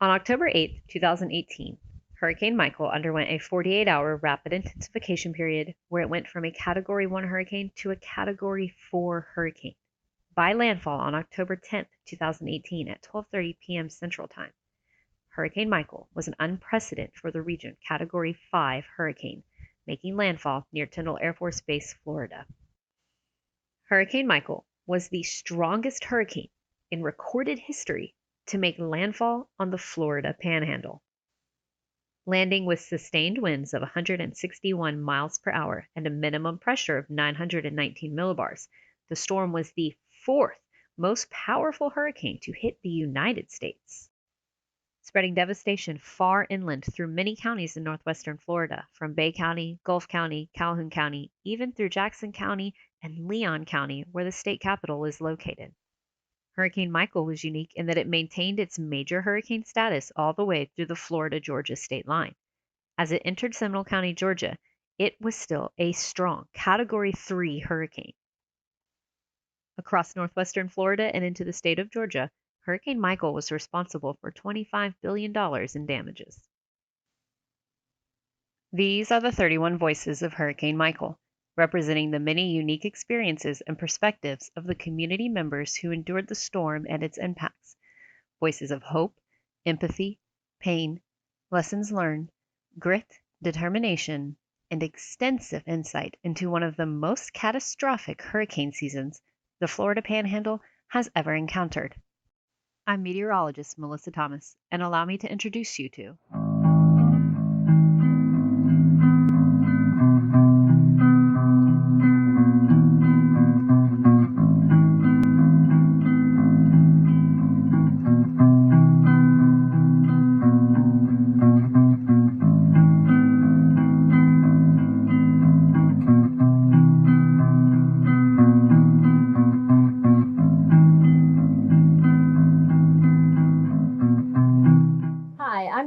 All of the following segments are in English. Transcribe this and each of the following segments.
On October 8, 2018, Hurricane Michael underwent a 48-hour rapid intensification period where it went from a Category 1 hurricane to a Category 4 hurricane. By landfall on October 10, 2018 at 12:30 p.m. Central Time, Hurricane Michael was an unprecedented for the region Category 5 hurricane, making landfall near Tyndall Air Force Base, Florida. Hurricane Michael was the strongest hurricane in recorded history to make landfall on the Florida Panhandle. Landing with sustained winds of 161 miles per hour and a minimum pressure of 919 millibars, the storm was the fourth most powerful hurricane to hit the United States, spreading devastation far inland through many counties in northwestern Florida, from Bay County, Gulf County, Calhoun County, even through Jackson County and Leon County, where the state capital is located. Hurricane Michael was unique in that it maintained its major hurricane status all the way through the Florida-Georgia state line. As it entered Seminole County, Georgia, it was still a strong Category 3 hurricane. Across northwestern Florida and into the state of Georgia, Hurricane Michael was responsible for $25 billion in damages. These are the 31 voices of Hurricane Michael, representing the many unique experiences and perspectives of the community members who endured the storm and its impacts. Voices of hope, empathy, pain, lessons learned, grit, determination, and extensive insight into one of the most catastrophic hurricane seasons the Florida Panhandle has ever encountered. I'm meteorologist Melissa Thomas, and allow me to introduce you to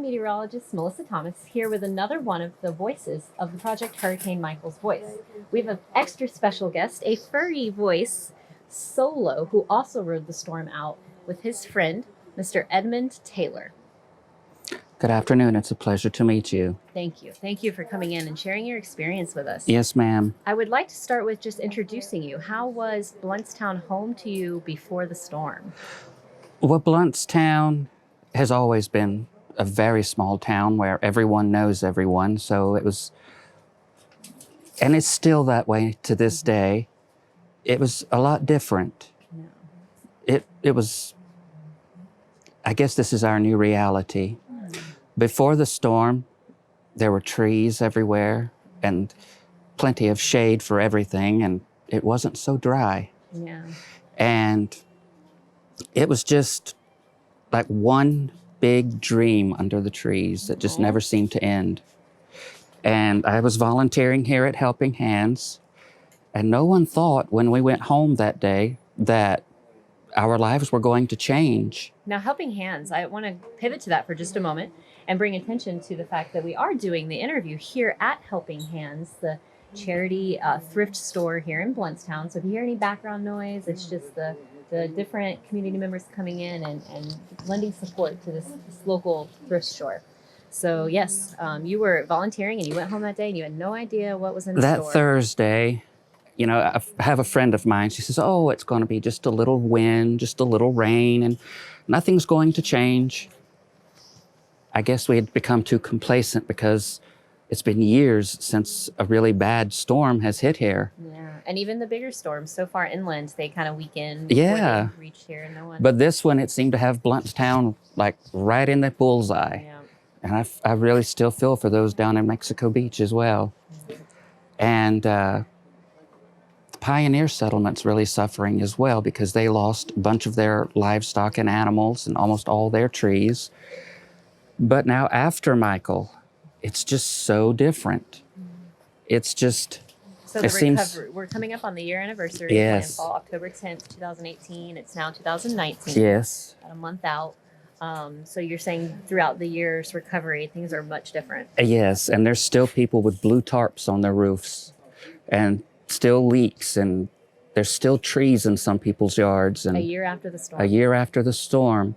meteorologist Melissa Thomas here with another one of the voices of the project Hurricane Michael's Voice. We have an extra special guest, a furry voice solo who also rode the storm out with his friend, Mr. Edmond Taylor. Good afternoon. It's a pleasure to meet you. Thank you. Thank you for coming in and sharing your experience with us. Yes, ma'am. I would like to start with just introducing you. How was Blountstown home to you before the storm? Well, Blountstown has always been a very small town where everyone knows everyone. So it was, and it's still that way to this day. It was a lot different. Yeah. It was, I guess this is our new reality. Before the storm, there were trees everywhere and plenty of shade for everything, and it wasn't so dry. Yeah. And it was just like one big dream under the trees that just never seemed to end. And I was volunteering here at Helping Hands, and no one thought when we went home that day that our lives were going to change. Now, Helping Hands, I want to pivot to that for just a moment and bring attention to the fact that we are doing the interview here at Helping Hands, the charity thrift store here in Blountstown. So if you hear any background noise, it's just the different community members coming in and lending support to this local thrift store. So yes, you were volunteering and you went home that day and you had no idea what was in the store. That Thursday, you know, I have a friend of mine, she says, oh, it's going to be just a little wind, just a little rain, and nothing's going to change. I guess we had become too complacent because it's been years since a really bad storm has hit here. Yeah, and even the bigger storms so far inland, they kind of weakened yeah. before they reached here. No one. But this one, it seemed to have Blountstown like right in the bullseye. Yeah. And I really still feel for those down in Mexico Beach as well. Mm-hmm. And the pioneer settlement's really suffering as well because they lost a bunch of their livestock and animals and almost all their trees. But now after Michael, it's just so different. It's just, so the recovery, we're coming up on the year anniversary. Yes. Landfall, October 10th, 2018. It's now 2019. Yes. About a month out. So you're saying throughout the year's recovery, things are much different. Yes, and there's still people with blue tarps on their roofs and still leaks, and there's still trees in some people's yards. And a year after the storm. A year after the storm.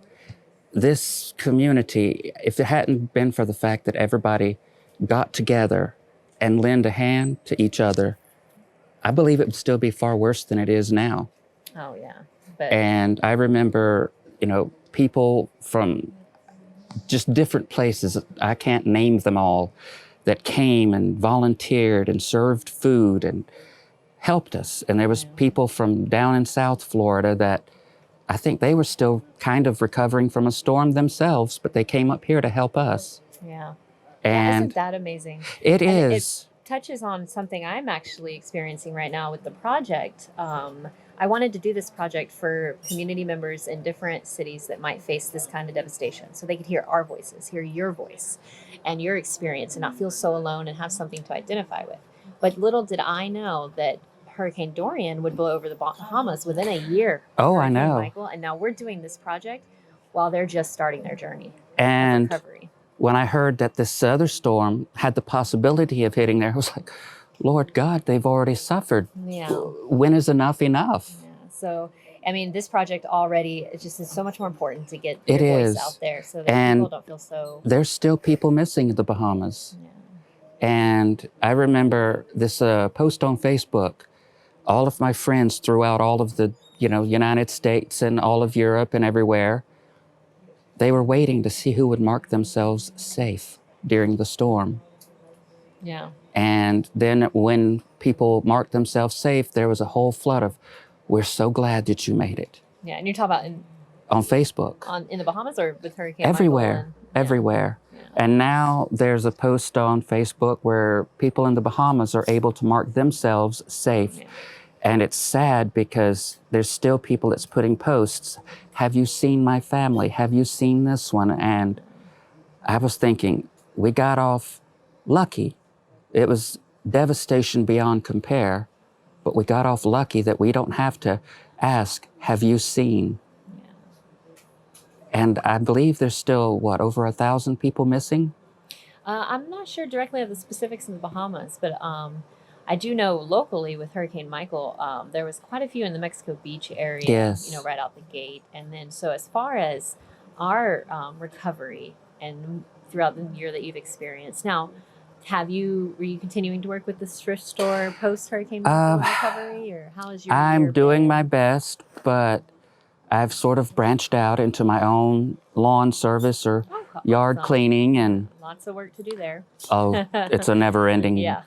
this community, if it hadn't been for the fact that everybody got together and lend a hand to each other, I believe it would still be far worse than it is now. Oh, yeah. But And I remember, people from just different places, I can't name them all, that came and volunteered and served food and helped us. And there was people from down in South Florida that I think they were still kind of recovering from a storm themselves, but they came up here to help us. yeah. And Isn't that amazing? it And is. it touches on something I'm actually experiencing right now with the project. I wanted to do this project for community members in different cities that might face this kind of devastation, so they could hear our voices, hear your voice and your experience, and not feel so alone and have something to identify with. But little did I know that Hurricane Dorian would blow over the Bahamas within a year. Oh, I Hurricane know. Michael, and now we're doing this project while they're just starting their journey And of recovery. when I heard that this other storm had the possibility of hitting there, I was like, Lord God, they've already suffered. Yeah. When is enough enough? Yeah. So, I mean, this project already is just is so much more important to get It your voice is. out there so that And people don't feel so. there's still people missing in the Bahamas. Yeah. And I remember this post on Facebook. All of my friends throughout all of the, United States and all of Europe and everywhere, they were waiting to see who would mark themselves safe during the storm. Yeah. And then when people marked themselves safe, there was a whole flood of, we're so glad that you made it. Yeah. And you're talking about On Facebook. in the Bahamas or with Hurricane Everywhere. Michael? Everywhere. Yeah. And now there's a post on Facebook where people in the Bahamas are able to mark themselves safe. Yeah. And it's sad because there's still people that's putting posts, have you seen my family? Have you seen this one? And I was thinking, we got off lucky. It was devastation beyond compare, but we got off lucky that we don't have to ask, have you seen? Yeah. And I believe there's still, over 1,000 people missing? I'm not sure directly of the specifics in the Bahamas, but I do know locally with Hurricane Michael, there was quite a few in the Mexico Beach area, Yes. right out the gate. And then, so as far as our recovery and throughout the year that you've experienced, now, were you continuing to work with the thrift store post Hurricane Michael recovery, or how is your I'm year doing been? my best, but I've sort of branched out into my own lawn service or yard Awesome. cleaning, and Lots of work to do there. it's a never ending. Yeah.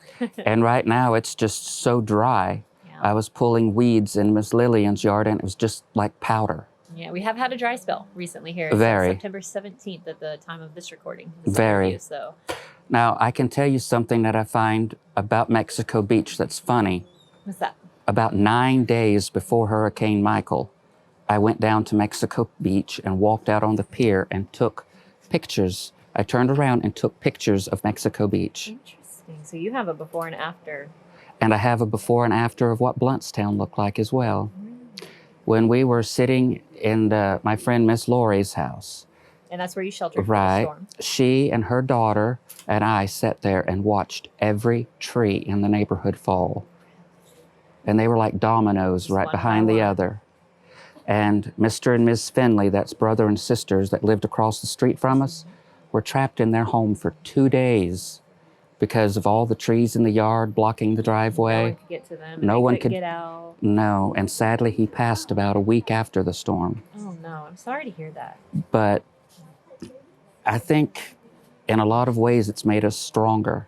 And right now it's just so dry. Yeah. I was pulling weeds in Miss Lillian's yard and it was just like powder. Yeah, we have had a dry spell recently here. It's Very. September 17th at the time of this recording. This Very. interview, so. Now I can tell you something that I find about Mexico Beach that's funny. What's that? About 9 days before Hurricane Michael, I went down to Mexico Beach and walked out on the pier and took pictures. I turned around and took pictures of Mexico Beach. Interesting. So you have a before and after. And I have a before and after of what Blountstown looked like as well. When we were sitting in my friend Miss Laurie's house. And that's where you sheltered from the Right. storm. She and her daughter and I sat there and watched every tree in the neighborhood fall. And they were like dominoes right one behind by the one. other. And Mr. and Miss Finley, that's brother and sisters that lived across the street from us, were trapped in their home for 2 days because of all the trees in the yard blocking the No driveway. one could get to them. No They one couldn't could- get out. No, and sadly he passed about a week after the storm. Oh no, I'm sorry to hear that. But I think in a lot of ways it's made us stronger.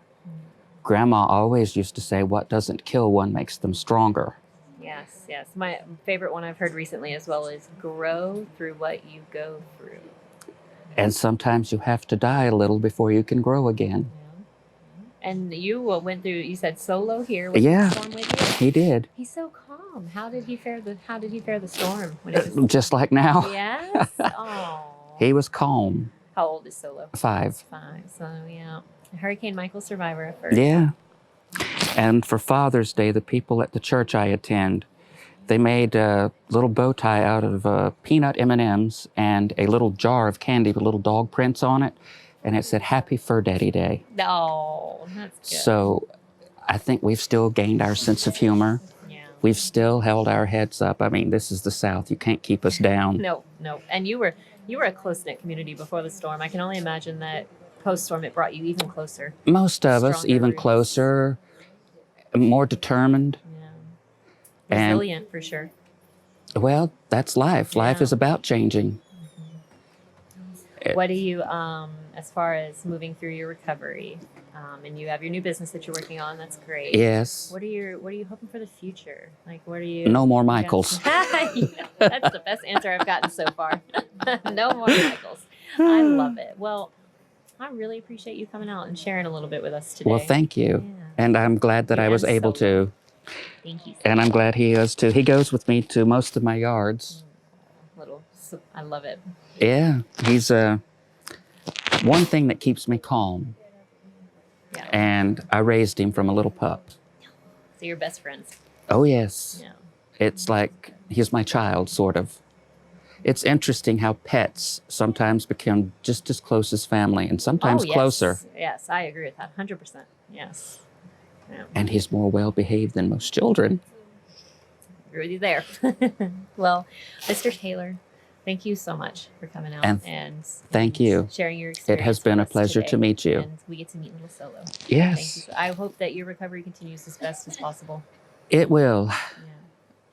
Grandma always used to say, what doesn't kill one makes them stronger. Yes, yes. My favorite one I've heard recently as well is grow through what you go through. And sometimes you have to die a little before you can grow again. Yeah. And you went through, you said solo here with Yeah. the storm with you. He did, He's so calm. How did he fare the storm when it was just like now. Yes. Oh. He was calm. How old is Solo? 5. 5. So yeah. Hurricane Michael survivor at first. Yeah. And for Father's Day, the people at the church I attend, they made a little bow tie out of peanut M&Ms and a little jar of candy with little dog prints on it. And it said, Happy Fur Daddy Day. Oh, that's good. So I think we've still gained our sense of humor. Yeah. we've still held our heads up. I mean, this is the South. You can't keep us down. No. And you were a close-knit community before the storm. I can only imagine that post-storm it brought you even closer. Most of us Stronger even roots. closer, more determined. Yeah. Resilient, for sure. Well, that's life. Life Yeah. is about changing. What do you, as far as moving through your recovery, and you have your new business that you're working on, that's great. Yes. What are you hoping for the future? Like, what are you? No more Michaels. That's the best answer I've gotten so far. No more Michaels. I love it. Well, I really appreciate you coming out and sharing a little bit with us today. Well, thank you. Yeah. And I'm glad that I was able to. Thank you. And I'm glad he is too. He goes with me to most of my yards. I love it. Yeah. He's one thing that keeps me calm. Yeah. And I raised him from a little pup. So you're best friends. Oh, yes. Yeah. It's like he's my child, sort of. It's interesting how pets sometimes become just as close as family and sometimes closer. Yes, I agree with that. 100%. Yes. Yeah. And he's more well-behaved than most children. Agree with you there. Well, Mr. Taylor, thank you so much for coming out and thank you. Sharing your experience. It has been a with us pleasure today. to meet you. And we get to meet Little Solo. Yes. Thank you. I hope that your recovery continues as best as possible. It will. Yeah.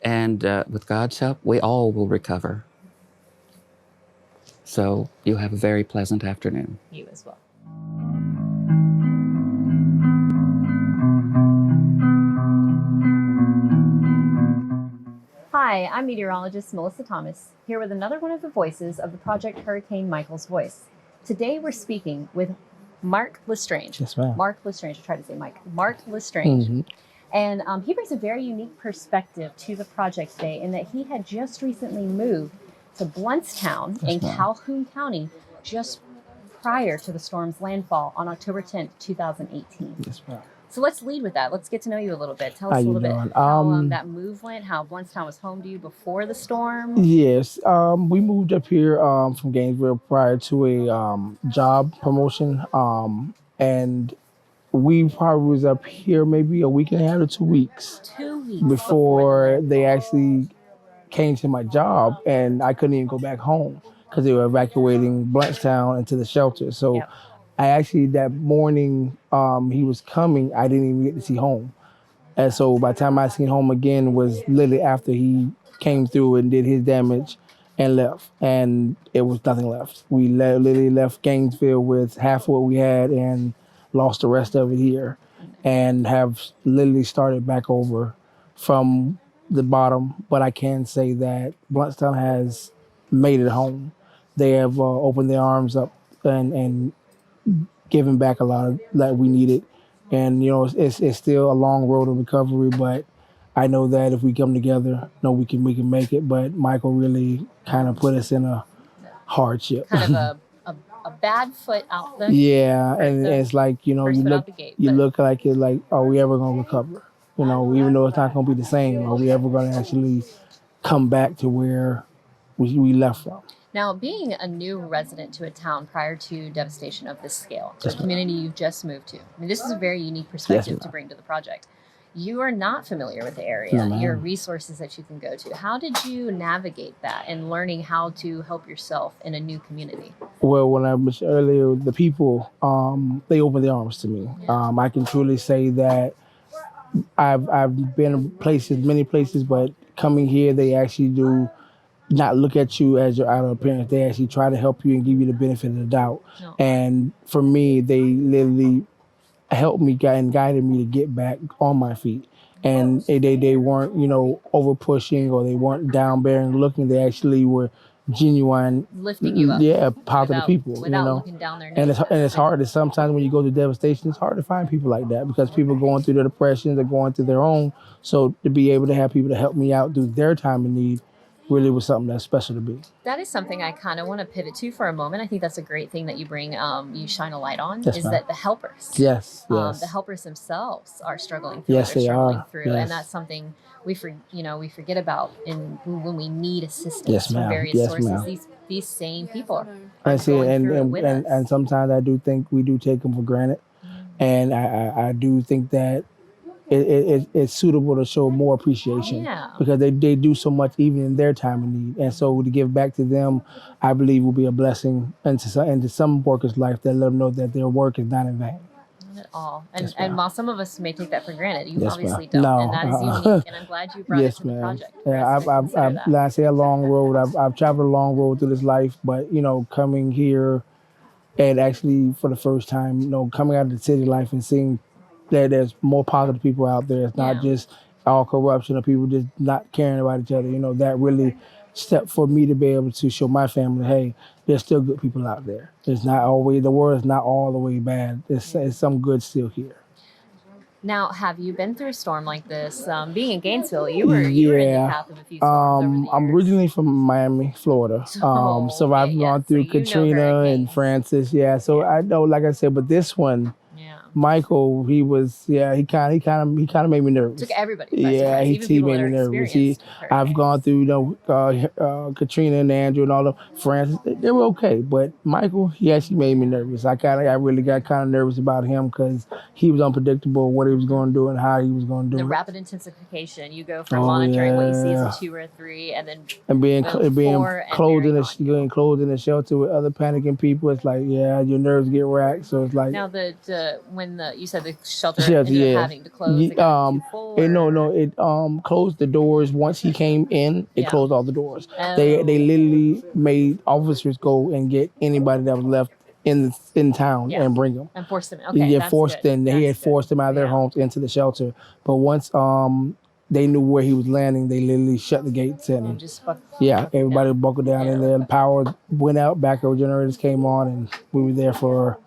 And with God's help, we all will recover. So you have a very pleasant afternoon. You as well. Hi, I'm meteorologist Melissa Thomas, here with another one of the voices of the Project Hurricane Michael's Voice. Today we're speaking with Mark LeStrange. Yes, ma'am. Mark LeStrange. I tried to say Mike. Mark LeStrange. Mm-hmm. And he brings a very unique perspective to the project today in that he had just recently moved to Blountstown in Calhoun County just prior to the storm's landfall on October 10th, 2018. Yes, ma'am. So let's lead with that. Let's get to know you a little bit. Tell us How a you little bit doing? how that move went, how Blountstown was home to you before the storm. Yes, we moved up here from Gainesville prior to a job promotion, and we probably was up here maybe a week and a half to 2 weeks. 2 weeks before they actually came to my job, and I couldn't even go back home because they were evacuating Blountstown into the shelter. So. Yep. I actually, that morning he was coming, I didn't even get to see home. And so by the time I seen home again was literally after he came through and did his damage and left. And it was nothing left. We literally left Gainesville with half of what we had and lost the rest of it here. And have literally started back over from the bottom. But I can say that Blountstown has made it home. They have opened their arms up and giving back a lot of that we needed. And, you know, it's still a long road of recovery, but I know that if we come together, we can make it. But Michael really kind of put us in a hardship. Kind of a bad foot out the Yeah, and it's like, you look like it's like, are we ever going to recover? You know, even though it's not going to be the same, are we ever going to actually come back to where we left from? Now, being a new resident to a town prior to devastation of this scale, to a community you've just moved to, I mean, this is a very unique perspective to bring to the project. You are not familiar with the area, your resources that you can go to. How did you navigate that in learning how to help yourself in a new community? Well, when I mentioned earlier, the people, they opened their arms to me. Yeah. I can truly say that I've been many places, but coming here, they actually do not look at you as your outer appearance. They actually try to help you and give you the benefit of the doubt. No. And for me, they literally helped me and guided me to get back on my feet. And they weren't, over pushing or they weren't down bearing looking. They actually were genuine, lifting you up. Yeah, positive people. Without looking down their nose. And it's hard. Sometimes when you go through devastation, it's hard to find people like that because people going through their depressions, they're going through their own. So to be able to have people to help me out through their time of need really was something that's special to me. That is something I kind of want to pivot to for a moment. I think that's a great thing that you bring, you shine a light on, Yes, is ma'am. that the helpers. Yes. The helpers themselves are struggling through. Yes, they're they struggling are. through, Yes. and that's something we forget about when we need assistance Yes, from ma'am. various Yes, sources. ma'am. These same people are I see, going through it with us. and sometimes I do think we do take them for granted, and I do think that it's suitable to show more appreciation because they do so much even in their time of need. And so to give back to them, I believe will be a blessing into some workers' life that let them know that their work is not in vain. Not at all. And, Yes, and while some of us may take that for granted, you Yes, obviously ma'am. don't. No. And that is unique. And I'm glad you brought it to the project. Yeah, I've like I say, a long road. I've traveled a long road through this life, but you know, coming here and actually for the first time, you know, coming out of the city life and seeing that there's more positive people out there. It's not just all corruption or people just not caring about each other. You know, that really step for me to be able to show my family, hey, there's still good people out there. It's not always, the world is not all the way bad. It's some good still here. Now, have you been through a storm like this? Being in Gainesville, you were in the path of a few storms over the years. I'm originally from Miami, Florida. So I've gone through Katrina and Francis. Yeah, so I know, like I said, but this one, Michael, he kind of made me nervous. Took everybody. Yeah, he made me nervous. I've gone through, you know, Katrina and Andrew and all of Francis. They were okay, but Michael, he actually made me nervous. I really got kind of nervous about him because he was unpredictable what he was going to do and how he was going to do it. The rapid intensification. You go from monitoring what you see as a 2 or a 3, and then being closed in a shelter with other panicking people. It's like, your nerves get racked. So it's like now you said the shelter ended up having to close. It closed the doors once he came in. It closed all the doors. They literally made officers go and get anybody that was left in town and bring them and forced them. Okay, forced them. He had forced them out of their homes into the shelter. But once they knew where he was landing, they literally shut the gates and everybody buckled down in there. The power went out. Backup generators came on, and we were there for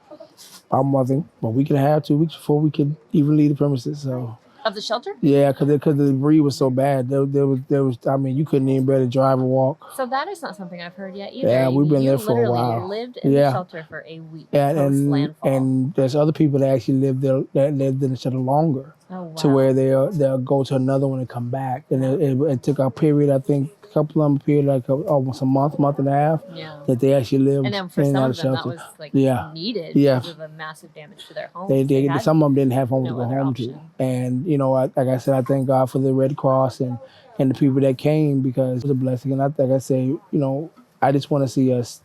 a week and a half, 2 weeks before we could even leave the premises. So of the shelter? Yeah, because the debris was so bad. There was. I mean, you couldn't even barely drive or walk. So that is not something I've heard yet either. Yeah, we've been there for a while. You lived in the shelter for a week post landfall. And there's other people that actually lived there that lived in the shelter longer. Oh, wow. To where they'll go to another one and come back. And it took a period, I think, a couple of them period, like almost a month and a half, that they actually lived and then for some of them, that was like needed because of the massive damage to their homes. Some of them didn't have homes to go home to. And, you know, like I said, I thank God for the Red Cross and the people that came because it was a blessing. And like I say, you know, I just want to see us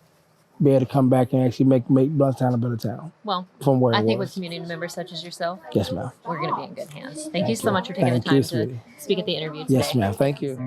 be able to come back and actually make Blountstown a better town. Well, from where I think with community members such as yourself, yes, ma'am, we're going to be in good hands. Thank you so much for taking the time to speak at the interview today. Yes, ma'am. Thank you.